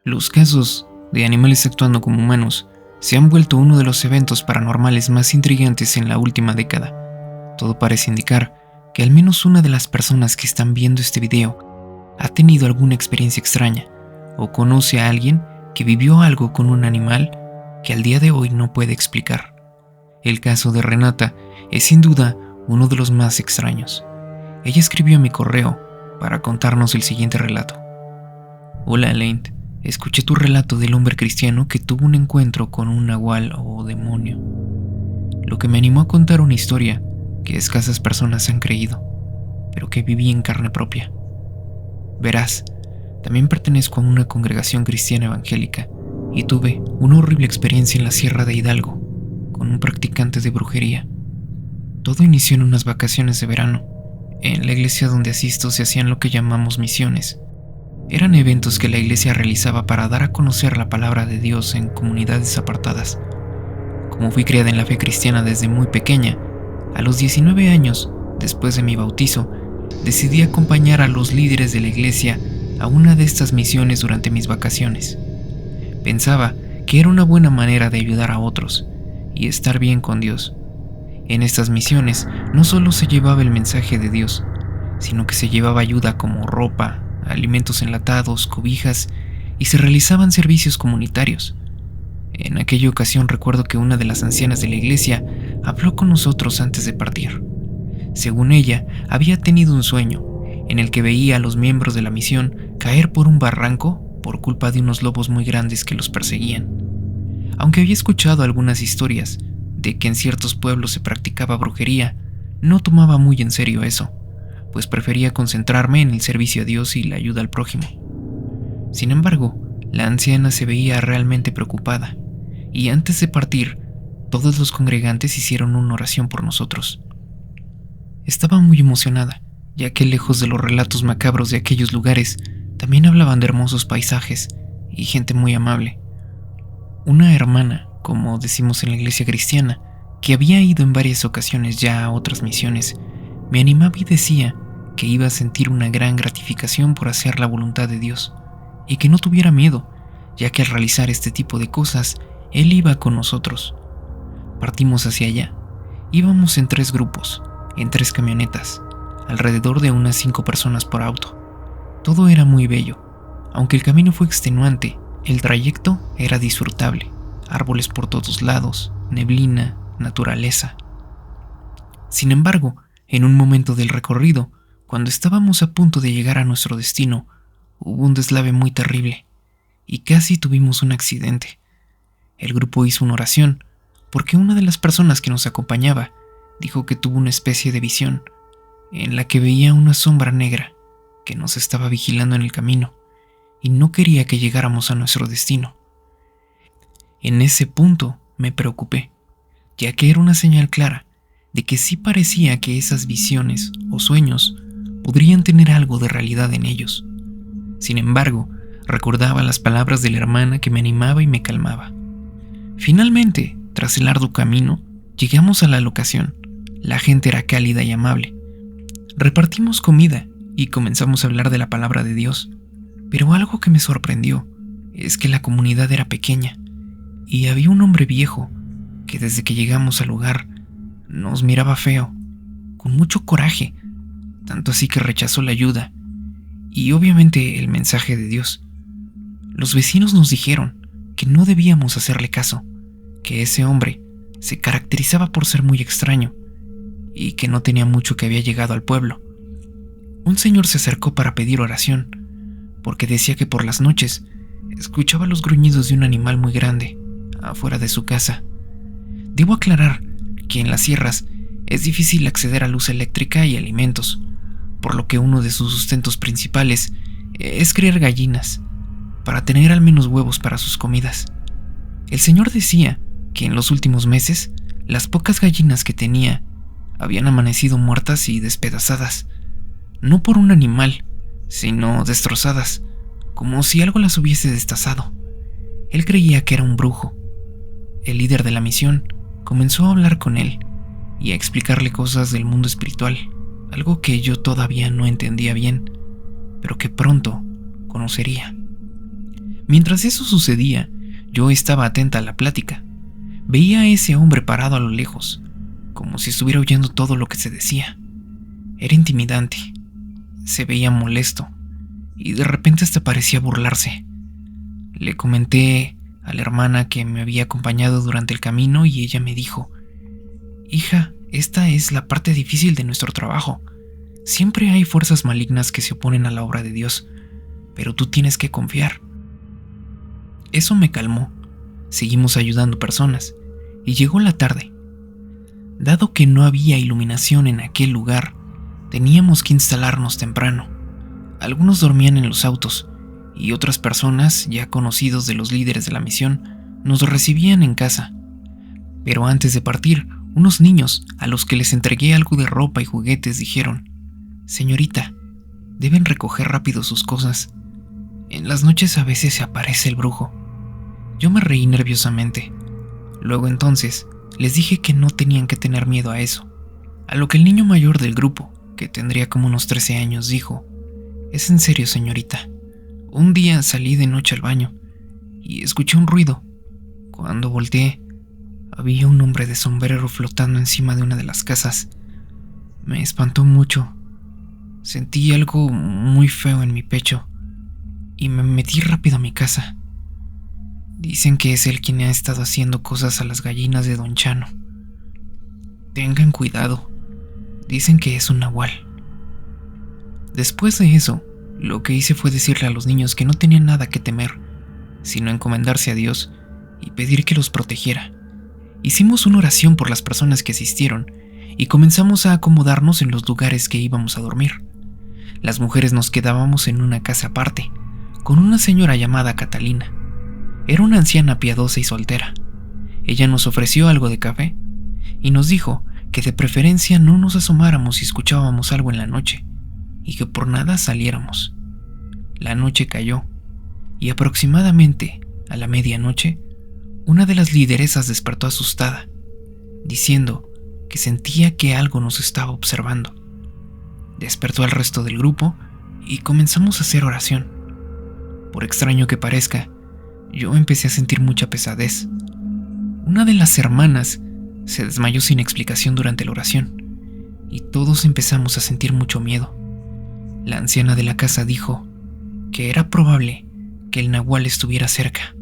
Los casos de animales actuando como humanos se han vuelto uno de los eventos paranormales más intrigantes en la última década. Todo parece indicar que al menos una de las personas que están viendo este video ha tenido alguna experiencia extraña o conoce a alguien que vivió algo con un animal que al día de hoy no puede explicar. El caso de Renata es sin duda uno de los más extraños. Ella escribió a mi correo para contarnos el siguiente relato. Hola Elaine, escuché tu relato del hombre cristiano que tuvo un encuentro con un nahual o demonio, lo que me animó a contar una historia que escasas personas han creído, pero que viví en carne propia. Verás, también pertenezco a una congregación cristiana evangélica y tuve una horrible experiencia en la Sierra de Hidalgo con un practicante de brujería. Todo inició en unas vacaciones de verano. En la iglesia donde asisto se hacían lo que llamamos misiones. Eran eventos que la iglesia realizaba para dar a conocer la palabra de Dios en comunidades apartadas. Como fui criada en la fe cristiana desde muy pequeña, a los 19 años, después de mi bautizo, decidí acompañar a los líderes de la iglesia a una de estas misiones durante mis vacaciones. Pensaba que era una buena manera de ayudar a otros y estar bien con Dios. En estas misiones no solo se llevaba el mensaje de Dios, sino que se llevaba ayuda como ropa, alimentos enlatados, cobijas y se realizaban servicios comunitarios. En aquella ocasión recuerdo que una de las ancianas de la iglesia habló con nosotros antes de partir. Según ella, había tenido un sueño en el que veía a los miembros de la misión caer por un barranco por culpa de unos lobos muy grandes que los perseguían. Aunque había escuchado algunas historias de que en ciertos pueblos se practicaba brujería, no tomaba muy en serio eso, pues prefería concentrarme en el servicio a Dios y la ayuda al prójimo. Sin embargo, la anciana se veía realmente preocupada, y antes de partir, todos los congregantes hicieron una oración por nosotros. Estaba muy emocionada, ya que lejos de los relatos macabros de aquellos lugares, también hablaban de hermosos paisajes y gente muy amable. Una hermana, como decimos en la iglesia cristiana, que había ido en varias ocasiones ya a otras misiones, me animaba y decía que iba a sentir una gran gratificación por hacer la voluntad de Dios, y que no tuviera miedo, ya que al realizar este tipo de cosas, Él iba con nosotros. Partimos hacia allá. Íbamos en 3 grupos, en 3 camionetas, alrededor de unas 5 personas por auto. Todo era muy bello. Aunque el camino fue extenuante, el trayecto era disfrutable. Árboles por todos lados, neblina, naturaleza. Sin embargo, en un momento del recorrido, cuando estábamos a punto de llegar a nuestro destino, hubo un deslave muy terrible y casi tuvimos un accidente. El grupo hizo una oración porque una de las personas que nos acompañaba dijo que tuvo una especie de visión en la que veía una sombra negra que nos estaba vigilando en el camino y no quería que llegáramos a nuestro destino. En ese punto me preocupé, ya que era una señal clara de que sí parecía que esas visiones o sueños podrían tener algo de realidad en ellos. Sin embargo, recordaba las palabras de la hermana que me animaba y me calmaba. Finalmente, tras el arduo camino, llegamos a la locación. La gente era cálida y amable. Repartimos comida y comenzamos a hablar de la palabra de Dios. Pero algo que me sorprendió es que la comunidad era pequeña y había un hombre viejo que desde que llegamos al lugar nos miraba feo, con mucho coraje, tanto así que rechazó la ayuda y obviamente el mensaje de Dios. Los vecinos nos dijeron que no debíamos hacerle caso, que ese hombre se caracterizaba por ser muy extraño y que no tenía mucho que había llegado al pueblo. Un señor se acercó para pedir oración, porque decía que por las noches escuchaba los gruñidos de un animal muy grande afuera de su casa. Debo aclarar que en las sierras es difícil acceder a luz eléctrica y alimentos, por lo que uno de sus sustentos principales es criar gallinas, para tener al menos huevos para sus comidas. El señor decía que en los últimos meses, las pocas gallinas que tenía habían amanecido muertas y despedazadas, no por un animal, sino destrozadas, como si algo las hubiese destazado. Él creía que era un brujo. El líder de la misión comenzó a hablar con él y a explicarle cosas del mundo espiritual, algo que yo todavía no entendía bien, pero que pronto conocería. Mientras eso sucedía, yo estaba atenta a la plática. Veía a ese hombre parado a lo lejos, como si estuviera oyendo todo lo que se decía. Era intimidante, se veía molesto, y de repente hasta parecía burlarse. Le comenté a la hermana que me había acompañado durante el camino y ella me dijo: «Hija, esta es la parte difícil de nuestro trabajo. Siempre hay fuerzas malignas que se oponen a la obra de Dios, pero tú tienes que confiar». Eso me calmó. Seguimos ayudando personas, y llegó la tarde. Dado que no había iluminación en aquel lugar, teníamos que instalarnos temprano. Algunos dormían en los autos, y otras personas, ya conocidos de los líderes de la misión, nos recibían en casa. Pero antes de partir, unos niños, a los que les entregué algo de ropa y juguetes, dijeron: «Señorita, deben recoger rápido sus cosas. En las noches a veces se aparece el brujo». Yo me reí nerviosamente. Luego entonces les dije que no tenían que tener miedo a eso. A lo que el niño mayor del grupo, que tendría como unos 13 años, dijo: «Es en serio, señorita. Un día salí de noche al baño y escuché un ruido. Cuando volteé, había un hombre de sombrero flotando encima de una de las casas. Me espantó mucho. Sentí algo muy feo en mi pecho y me metí rápido a mi casa. Dicen que es él quien ha estado haciendo cosas a las gallinas de Don Chano. Tengan cuidado. Dicen que es un nahual». Después de eso, lo que hice fue decirle a los niños que no tenían nada que temer, sino encomendarse a Dios y pedir que los protegiera. Hicimos una oración por las personas que asistieron y comenzamos a acomodarnos en los lugares que íbamos a dormir. Las mujeres nos quedábamos en una casa aparte, con una señora llamada Catalina. Era una anciana piadosa y soltera. Ella nos ofreció algo de café y nos dijo que de preferencia no nos asomáramos si escuchábamos algo en la noche y que por nada saliéramos. La noche cayó y aproximadamente a la medianoche, una de las lideresas despertó asustada, diciendo que sentía que algo nos estaba observando. Despertó al resto del grupo y comenzamos a hacer oración. Por extraño que parezca, yo empecé a sentir mucha pesadez. Una de las hermanas se desmayó sin explicación durante la oración y todos empezamos a sentir mucho miedo. La anciana de la casa dijo que era probable que el nahual estuviera cerca.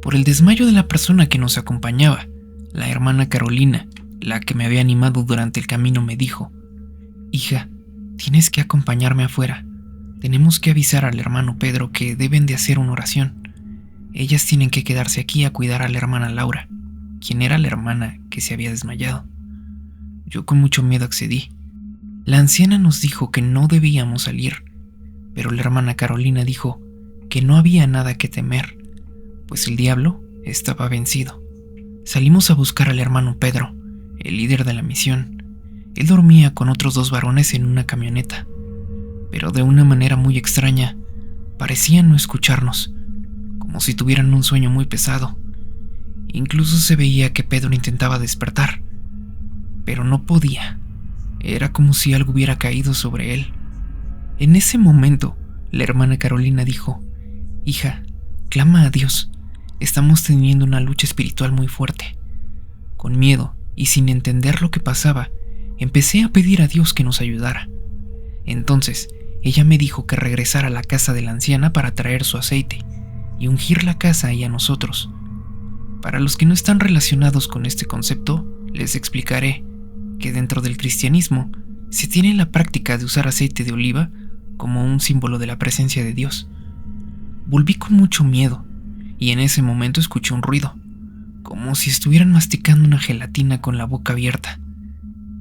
Por el desmayo de la persona que nos acompañaba, la hermana Carolina, la que me había animado durante el camino, me dijo: «Hija, tienes que acompañarme afuera. Tenemos que avisar al hermano Pedro que deben de hacer una oración. Ellas tienen que quedarse aquí a cuidar a la hermana Laura», quien era la hermana que se había desmayado. Yo con mucho miedo accedí. La anciana nos dijo que no debíamos salir, pero la hermana Carolina dijo que no había nada que temer, pues el diablo estaba vencido. Salimos a buscar al hermano Pedro, el líder de la misión. Él dormía con otros 2 varones en una camioneta, pero de una manera muy extraña, parecían no escucharnos, como si tuvieran un sueño muy pesado. Incluso se veía que Pedro intentaba despertar, pero no podía. Era como si algo hubiera caído sobre él. En ese momento, la hermana Carolina dijo: «Hija, clama a Dios. Estamos teniendo una lucha espiritual muy fuerte». Con miedo y sin entender lo que pasaba, empecé a pedir a Dios que nos ayudara. Entonces, ella me dijo que regresara a la casa de la anciana para traer su aceite y ungir la casa y a nosotros. Para los que no están relacionados con este concepto, les explicaré que dentro del cristianismo se tiene la práctica de usar aceite de oliva como un símbolo de la presencia de Dios. Volví con mucho miedo y en ese momento escuché un ruido, como si estuvieran masticando una gelatina con la boca abierta.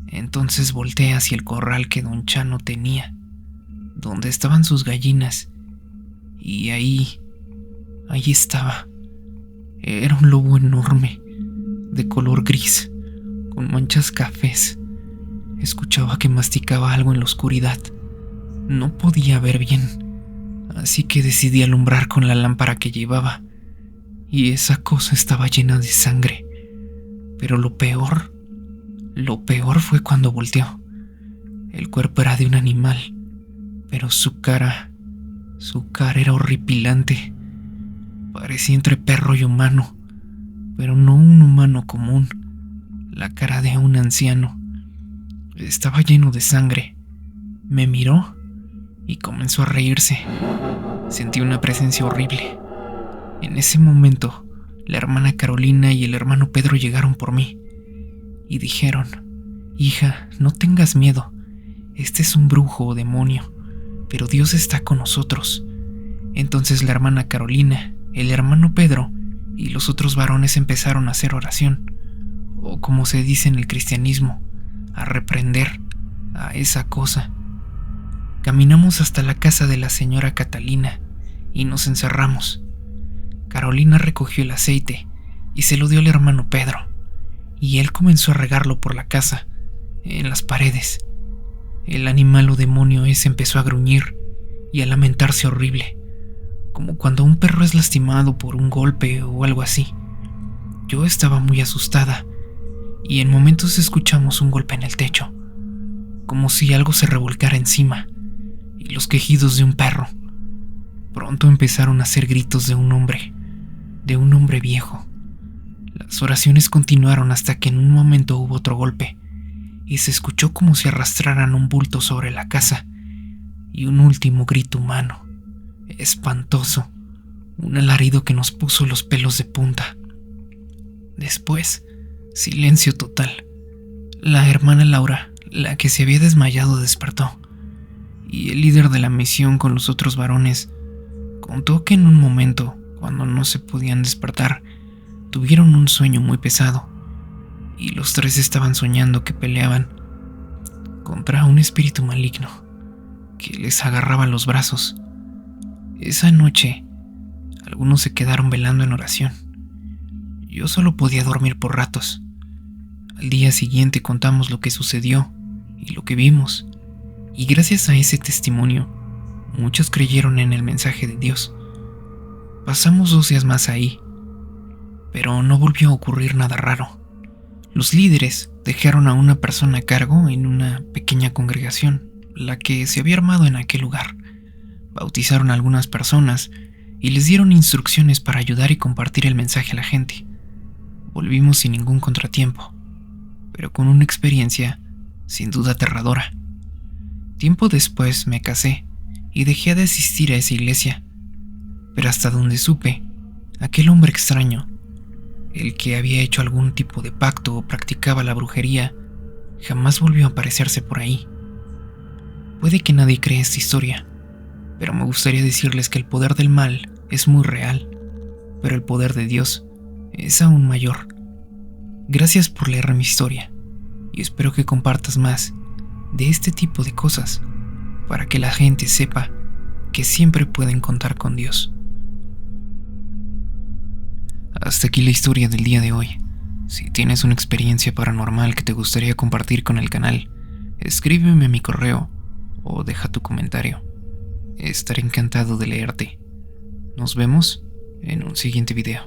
Entonces volteé hacia el corral que Don Chano tenía, donde estaban sus gallinas, y ahí estaba. Era un lobo enorme, de color gris, con manchas cafés. Escuchaba que masticaba algo en la oscuridad. No podía ver bien, así que decidí alumbrar con la lámpara que llevaba, y esa cosa estaba llena de sangre. Pero lo peor fue cuando volteó. El cuerpo era de un animal, pero su cara era horripilante. Parecía entre perro y humano, pero no un humano común. La cara de un anciano. Estaba lleno de sangre. Me miró y comenzó a reírse. Sentí una presencia horrible. En ese momento, la hermana Carolina y el hermano Pedro llegaron por mí y dijeron: hija, no tengas miedo. Este es un brujo o demonio, pero Dios está con nosotros. Entonces la hermana Carolina, el hermano Pedro y los otros varones empezaron a hacer oración, o como se dice en el cristianismo, a reprender a esa cosa. Caminamos hasta la casa de la señora Catalina y nos encerramos. Carolina recogió el aceite y se lo dio al hermano Pedro, y él comenzó a regarlo por la casa, en las paredes. El animal o demonio ese empezó a gruñir y a lamentarse horrible, como cuando un perro es lastimado por un golpe o algo así. Yo estaba muy asustada y en momentos escuchamos un golpe en el techo, como si algo se revolcara encima, y los quejidos de un perro. Pronto empezaron a hacer gritos de un hombre viejo. Las oraciones continuaron hasta que en un momento hubo otro golpe y se escuchó como si arrastraran un bulto sobre la casa, y un último grito humano, espantoso, un alarido que nos puso los pelos de punta. Después, silencio total. La hermana Laura, la que se había desmayado, despertó, y el líder de la misión con los otros varones contó que en un momento, cuando no se podían despertar, tuvieron un sueño muy pesado, y los tres estaban soñando que peleaban contra un espíritu maligno que les agarraba los brazos. Esa noche, algunos se quedaron velando en oración. Yo solo podía dormir por ratos. Al día siguiente contamos lo que sucedió y lo que vimos, y gracias a ese testimonio, muchos creyeron en el mensaje de Dios. Pasamos 2 días más ahí, pero no volvió a ocurrir nada raro. Los líderes dejaron a una persona a cargo en una pequeña congregación, la que se había armado en aquel lugar. Bautizaron a algunas personas y les dieron instrucciones para ayudar y compartir el mensaje a la gente. Volvimos sin ningún contratiempo, pero con una experiencia sin duda aterradora. Tiempo después me casé y dejé de asistir a esa iglesia, pero hasta donde supe, aquel hombre extraño, el que había hecho algún tipo de pacto o practicaba la brujería, jamás volvió a aparecerse por ahí. Puede que nadie cree esta historia, pero me gustaría decirles que el poder del mal es muy real, pero el poder de Dios es aún mayor. Gracias por leer mi historia y espero que compartas más de este tipo de cosas para que la gente sepa que siempre pueden contar con Dios. Hasta aquí la historia del día de hoy. Si tienes una experiencia paranormal que te gustaría compartir con el canal, escríbeme a mi correo o deja tu comentario. Estaré encantado de leerte. Nos vemos en un siguiente video.